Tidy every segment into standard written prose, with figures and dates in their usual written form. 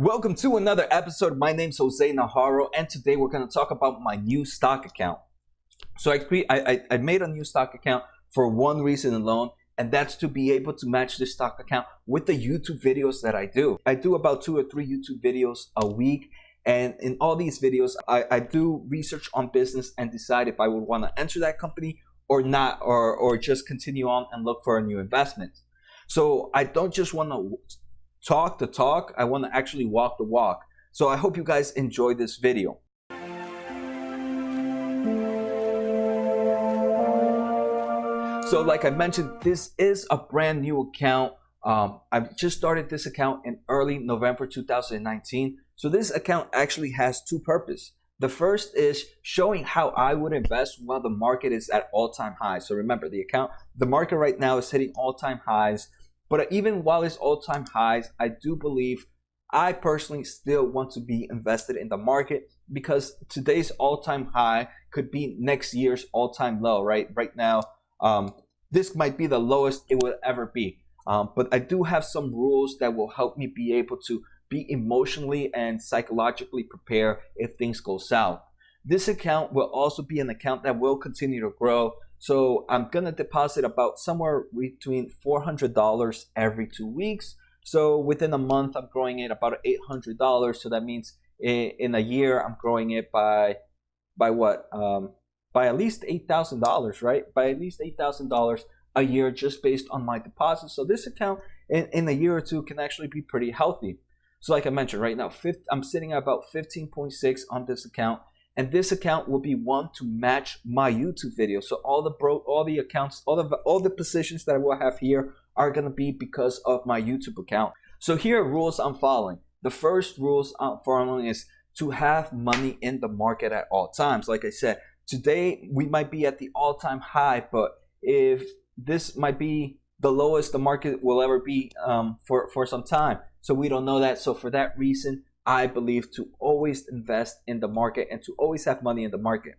Welcome to another episode. My name's Jose Najarro, and today we're going to talk about my new stock account. So I made a new stock account for one reason alone, and that's to be able to match this stock account with the YouTube videos that I do. I do about 2 or 3 YouTube videos a week, and in all these videos, I do research on business and decide if I would want to enter that company or not, or just continue on and look for a new investment. So I don't just want to talk the talk, I want to actually walk the walk. So I hope you guys enjoy this video. So like I mentioned, this is a brand new account. I just started this account in early November 2019. So this account actually has 2 purposes. The first is showing how I would invest while the market is at all-time highs. So remember, the market right now is hitting all-time highs. But even while it's all-time highs, I do believe I personally still want to be invested in the market because today's all-time high could be next year's all-time low, right? Right now, this might be the lowest it will ever be. But I do have some rules that will help me be able to be emotionally and psychologically prepared if things go south. This account will also be an account that will continue to grow. So I'm going to deposit about somewhere between $400 every 2 weeks. So within a month, I'm growing it about $800. So that means in a year, I'm growing it by what? By at least $8,000, right? By at least $8,000 a year just based on my deposits. So this account in a year or two can actually be pretty healthy. So like I mentioned, right now, I'm sitting at about 15.6 on this account. And this account will be one to match my YouTube video. So all the accounts, all the positions that I will have here are gonna be because of my YouTube account. So here are rules I'm following. The first rules I'm following is to have money in the market at all times. Like I said, today we might be at the all-time high, but if this might be the lowest the market will ever be for some time. So we don't know that. So for that reason, I believe to always invest in the market and to always have money in the market.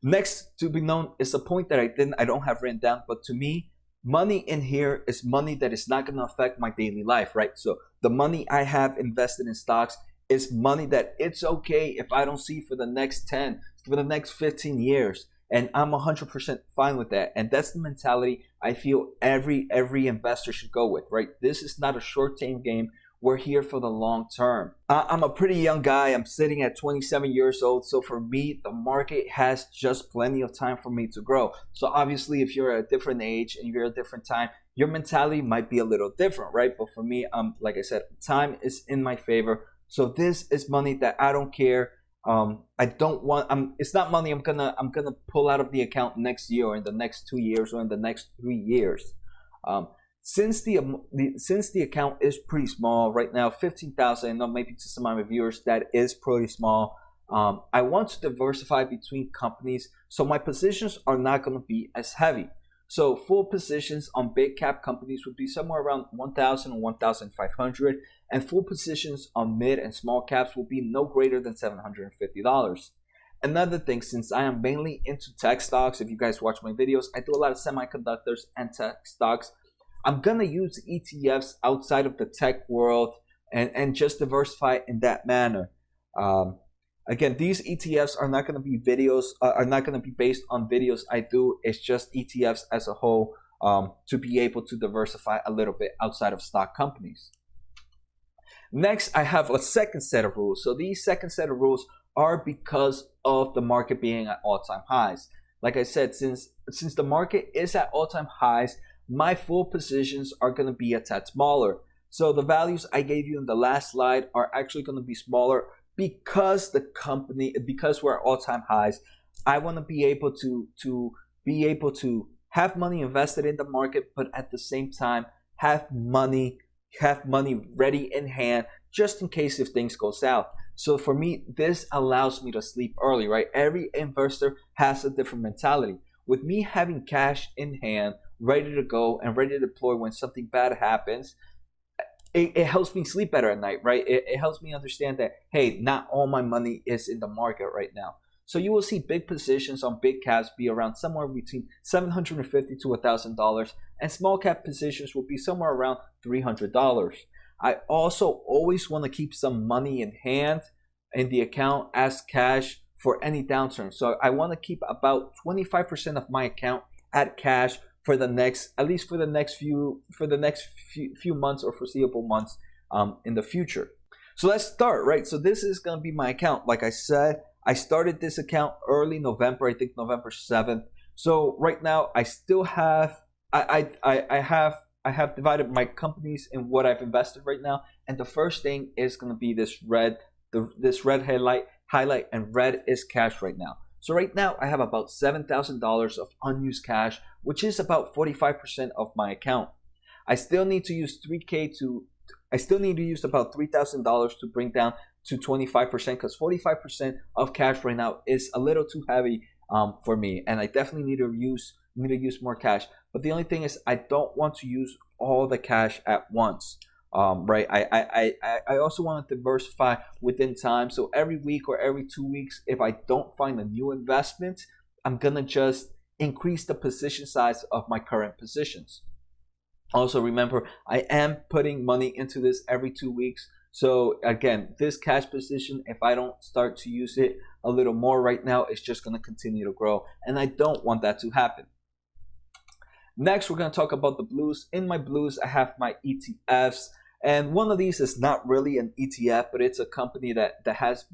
Next to be known is a point that I don't have written down, but to me, money in here is money that is not going to affect my daily life, right? So the money I have invested in stocks is money that it's okay if I don't see for the next 10, for the next 15 years. And I'm 100% fine with that. And that's the mentality I feel every investor should go with, right? This is not a short-term game. We're here for the long term. I'm a pretty young guy. I'm sitting at 27 years old. So for me, the market has just plenty of time for me to grow. So obviously, if you're at a different age and you're at a different time, your mentality might be a little different, right? But for me, like I said, time is in my favor. So this is money that I don't care. I don't want. It's not money I'm gonna pull out of the account next year or in the next 2 years or in the next 3 years. Since the account is pretty small right now, 15,000. I know maybe to some of my viewers that is pretty small. I want to diversify between companies, so my positions are not going to be as heavy. So full positions on big cap companies would be somewhere around 1,000 or 1,500, and full positions on mid and small caps will be no greater than $750. Another thing, since I am mainly into tech stocks, if you guys watch my videos, I do a lot of semiconductors and tech stocks. I'm going to use ETFs outside of the tech world and just diversify in that manner. Again, these ETFs are not going to be are not going to be based on videos I do. It's just ETFs as a whole to be able to diversify a little bit outside of stock companies. Next, I have a second set of rules. So these second set of rules are because of the market being at all-time highs. Like I said, since the market is at all-time highs, my full positions are going to be a tad smaller. So the values I gave you in the last slide are actually going to be smaller because we're at all-time highs. I want to be able to have money invested in the market, but at the same time have money ready in hand just in case if things go south. So for me, this allows me to sleep early, right? Every investor has a different mentality. With me having cash in hand, ready to go and ready to deploy when something bad happens, it helps me sleep better at night, right? It helps me understand that, hey, not all my money is in the market right now. So you will see big positions on big caps be around somewhere between $750 to $1,000, and small cap positions will be somewhere around $300. I also always want to keep some money in hand in the account as cash for any downturn. So I want to keep about 25% of my account at cash for the next, at least for the next few months or foreseeable months in the future. So let's start, right? So this is going to be my account. Like I said, I started this account early November, I think November 7th. So right now I still have, I have divided my companies in what I've invested right now. And the first thing is going to be this red highlight, and red is cash right now. So right now I have about $7,000 of unused cash, which is about 45% of my account. I still need to use about $3,000 to bring down to 25%, because 45% of cash right now is a little too heavy for me, and I definitely need to use more cash. But the only thing is, I don't want to use all the cash at once. Right, I also want to diversify within time. So every week or every 2 weeks, if I don't find a new investment, I'm gonna just increase the position size of my current positions. Also remember, I am putting money into this every 2 weeks. So again, this cash position, if I don't start to use it a little more right now, it's just gonna continue to grow, and I don't want that to happen. Next, we're going to talk about the blues. In my blues, I have my ETFs, and one of these is not really an ETF, but it's a company that has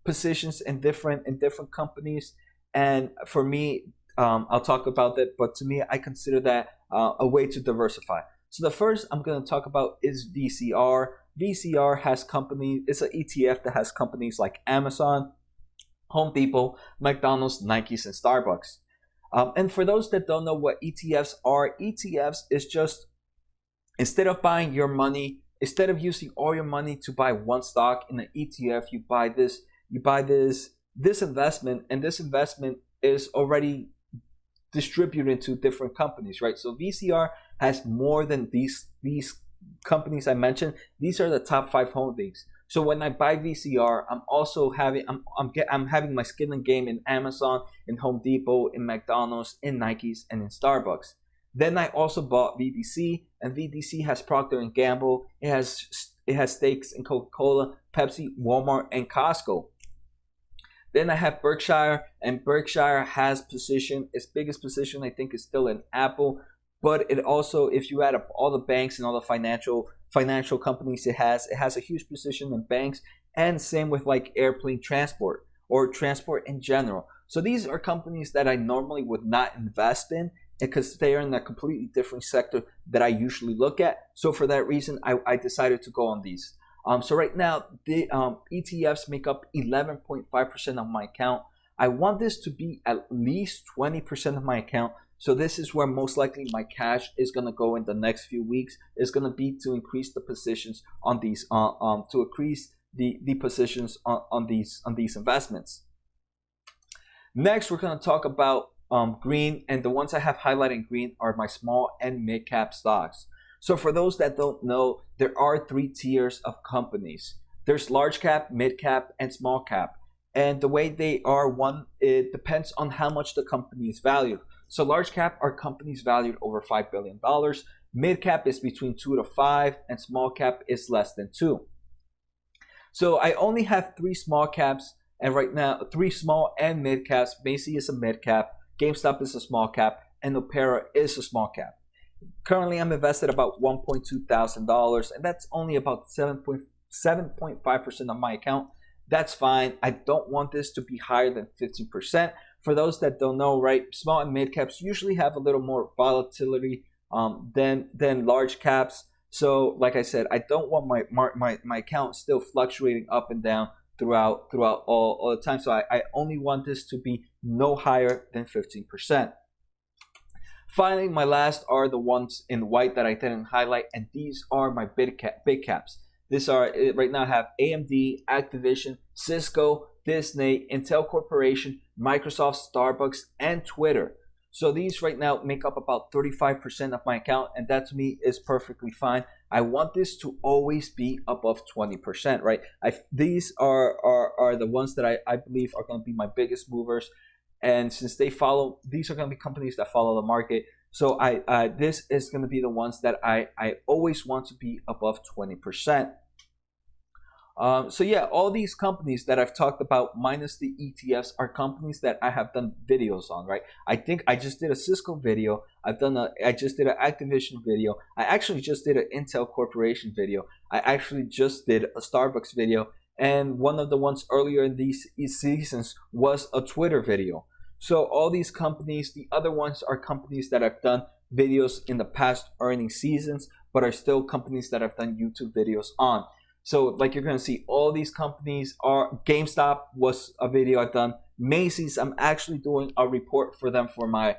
positions in different companies. And for me, I'll talk about that. But to me, I consider that a way to diversify. So the first I'm going to talk about is VCR. VCR has companies. It's an ETF that has companies like Amazon, Home Depot, McDonald's, Nikes, and Starbucks. And for those that don't know what ETFs are, ETFs is just, instead of using all your money to buy one stock in an ETF, you buy this investment, and this investment is already distributed to different companies, right? So VCR has more than these companies I mentioned. These are the top 5 holdings. So when I buy VCR, I'm also having my skin in game in Amazon, in Home Depot, in McDonald's, in Nikes, and in Starbucks. Then I also bought VDC, and VDC has Procter & Gamble. It has stakes in Coca-Cola, Pepsi, Walmart, and Costco. Then I have Berkshire, and Berkshire has its biggest position I think is still in Apple, but it also, if you add up all the banks and all the financial companies it has a huge position in banks, and same with like airplane transport or transport in general. So these are companies that I normally would not invest in, because they are in a completely different sector that I usually look at. So for that reason, I decided to go on these. So right now, the ETFs make up 11.5% of my account. I want this to be at least 20% of my account. So this is where most likely my cash is going to go in the next few weeks. It's going to be to increase the positions on these, to increase the positions on these investments. Next, we're going to talk about green, and the ones I have highlighted in green are my small and mid cap stocks. So for those that don't know, there are 3 tiers of companies. There's large cap, mid cap, and small cap. And the way they are, it depends on how much the company is valued. So large cap are companies valued over $5 billion. Mid cap is between 2 to 5, and small cap is less than 2. So I only have 3 small caps, and right now 3 small and mid caps. Macy is a mid cap, GameStop is a small cap, and Opera is a small cap. Currently, I'm invested about $1.2 thousand, and that's only about 7.5% of my account. That's fine. I don't want this to be higher than 15%. For those that don't know, right, small and mid caps usually have a little more volatility than large caps. So, like I said, I don't want my account still fluctuating up and down throughout all the time. So I only want this to be no higher than 15%. Finally, my last are the ones in white that I didn't highlight, and these are my big caps. These are, right now I have AMD, Activision, Cisco, Disney, Intel Corporation, Microsoft, Starbucks, and Twitter. So these right now make up about 35% of my account, and that to me is perfectly fine. I want this to always be above 20%, right? These are the ones that I believe are going to be my biggest movers. And since these are going to be companies that follow the market, So this is going to be the ones that I always want to be above 20%. So yeah, all these companies that I've talked about minus the ETFs are companies that I have done videos on, right? I think I just did a Cisco video. I just did an Activision video. I actually just did an Intel Corporation video. I actually just did a Starbucks video. And one of the ones earlier in these seasons was a Twitter video. So all these companies, the other ones are companies that I've done videos in the past earnings seasons, but are still companies that I've done YouTube videos on. So like you're going to see all these companies are, GameStop was a video I've done. Macy's, I'm actually doing a report for them for my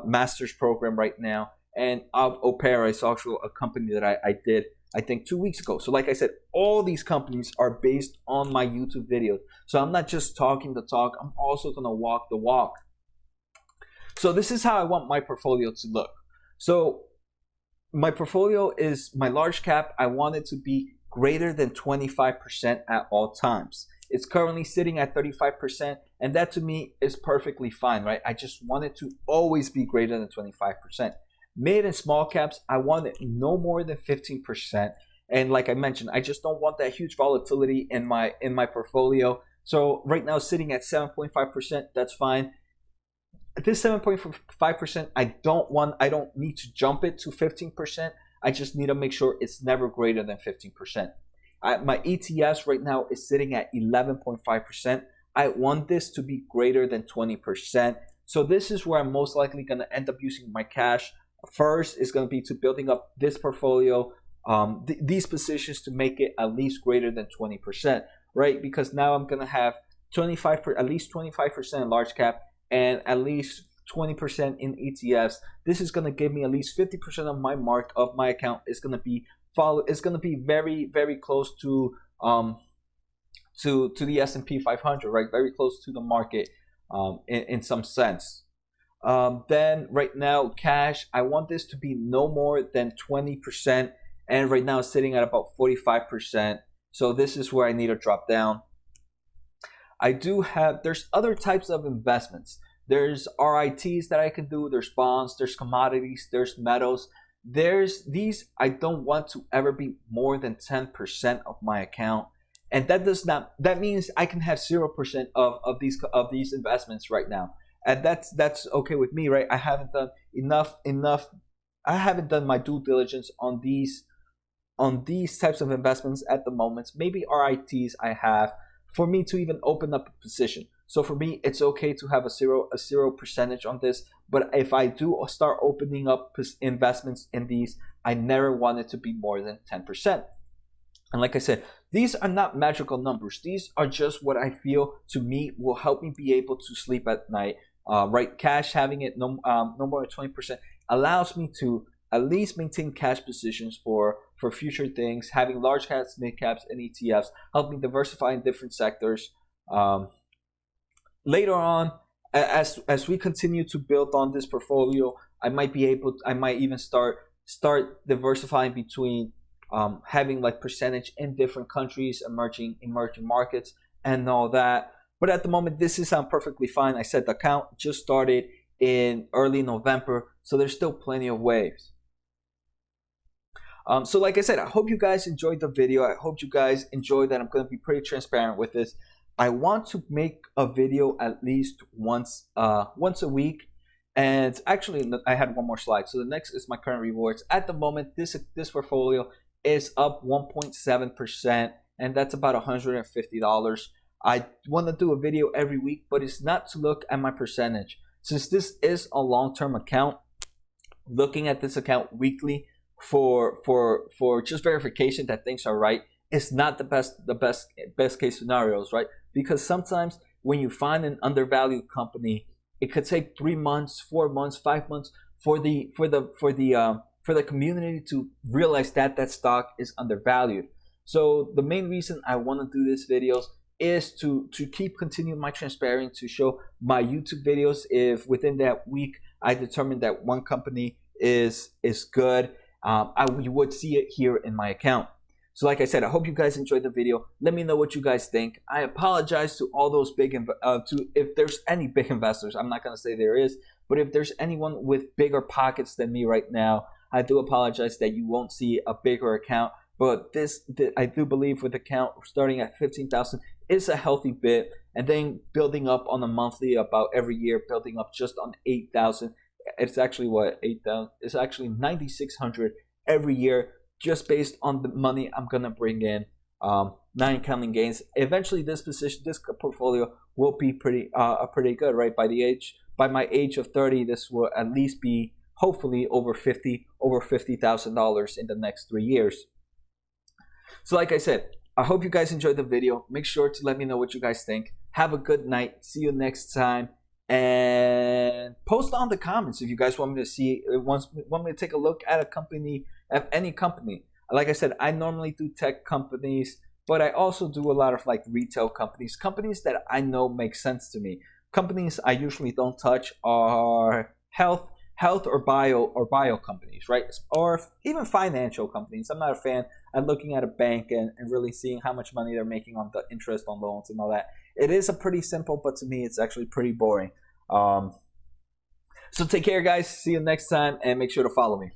master's program right now. And Opera is also a company that I did, I think 2 weeks ago. So like I said, all these companies are based on my YouTube videos. So I'm not just talking the talk, I'm also going to walk the walk. So this is how I want my portfolio to look. So my portfolio is my large cap. I want it to be greater than 25% at all times. It's currently sitting at 35%, and that to me is perfectly fine, right? I just want it to always be greater than 25%. Mid and small caps, I want it no more than 15%. And like I mentioned, I just don't want that huge volatility in my portfolio. So right now sitting at 7.5%, that's fine. At this 7.5%, I don't need to jump it to 15%. I just need to make sure it's never greater than 15%. My ETFs right now is sitting at 11.5%. I want this to be greater than 20%. So this is where I'm most likely going to end up using my cash. First is going to be to building up this portfolio, these positions to make it at least greater than 20%, right? Because now I'm going to have at least 25% in large cap and at least 20% in ETFs. This is going to give me at least 50% of my mark of my account is going to be very, very close to the S&P 500, right? Very close to the market in some sense. Then right now, cash, I want this to be no more than 20%, and right now it's sitting at about 45%. So this is where I need to drop down. There's other types of investments. There's RITs that I can do, there's bonds, there's commodities, there's metals. These I don't want to ever be more than 10% of my account. And that means I can have 0% of these investments right now. And that's okay with me, right? I haven't done enough I haven't done my due diligence on these types of investments at the moment. Maybe RITs I have for me to even open up a position. So for me, it's okay to have a zero percentage on this. But if I do start opening up investments in these, I never want it to be more than 10%. And like I said, these are not magical numbers. These are just what I feel to me will help me be able to sleep at night. Right, cash having it no more than 20% allows me to at least maintain cash positions for future things. Having large caps, mid caps, and ETFs help me diversify in different sectors. Later on, as we continue to build on this portfolio, I might even start diversifying between having like percentage in different countries, emerging markets, and all that. But at the moment, this is perfectly fine. I said the account just started in early November, so there's still plenty of waves. So like I said, I hope you guys enjoyed the video. I hope you guys enjoyed that. I'm going to be pretty transparent with this. I want to make a video at least once a week. And actually, I had one more slide. So the next is my current rewards. At the moment, this portfolio is up 1.7%, and that's about $150. I want to do a video every week, but it's not to look at my percentage. Since this is a long-term account, looking at this account weekly for just verification that things are right is not the best case scenarios, right? Because sometimes when you find an undervalued company, it could take 3 months, 4 months, 5 months for the community to realize that that stock is undervalued. So the main reason I want to do these videos is to keep continuing my transparency, to show my YouTube videos if within that week I determine that one company is good, you would see it here in my account. So like I said, I hope you guys enjoyed the video. Let me know what you guys think. I apologize to all those if there's any big investors. I'm not going to say there is, but if there's anyone with bigger pockets than me right now, I do apologize that you won't see a bigger account. But I do believe with the account starting at 15,000 is a healthy bit, and then building up on a monthly about every year, building up just on 8,000. It's actually what 8,000. It's actually 9,600 every year, just based on the money I'm gonna bring in, non-counting gains. Eventually, this portfolio will be pretty good, right? By my age of 30, this will at least be hopefully over $50,000 in the next 3 years. So, like I said, I hope you guys enjoyed the video. Make sure to let me know what you guys think. Have a good night. See you next time. And post down the comments if you guys want me to take a look at a company, at any company. Like I said, I normally do tech companies, but I also do a lot of like retail companies that I know make sense to me. Companies I usually don't touch are health or bio companies, right? Or even financial companies. I'm not a fan of looking at a bank and really seeing how much money they're making on the interest on loans and all that. It is a pretty simple, but to me, it's actually pretty boring. So take care, guys. See you next time, and make sure to follow me.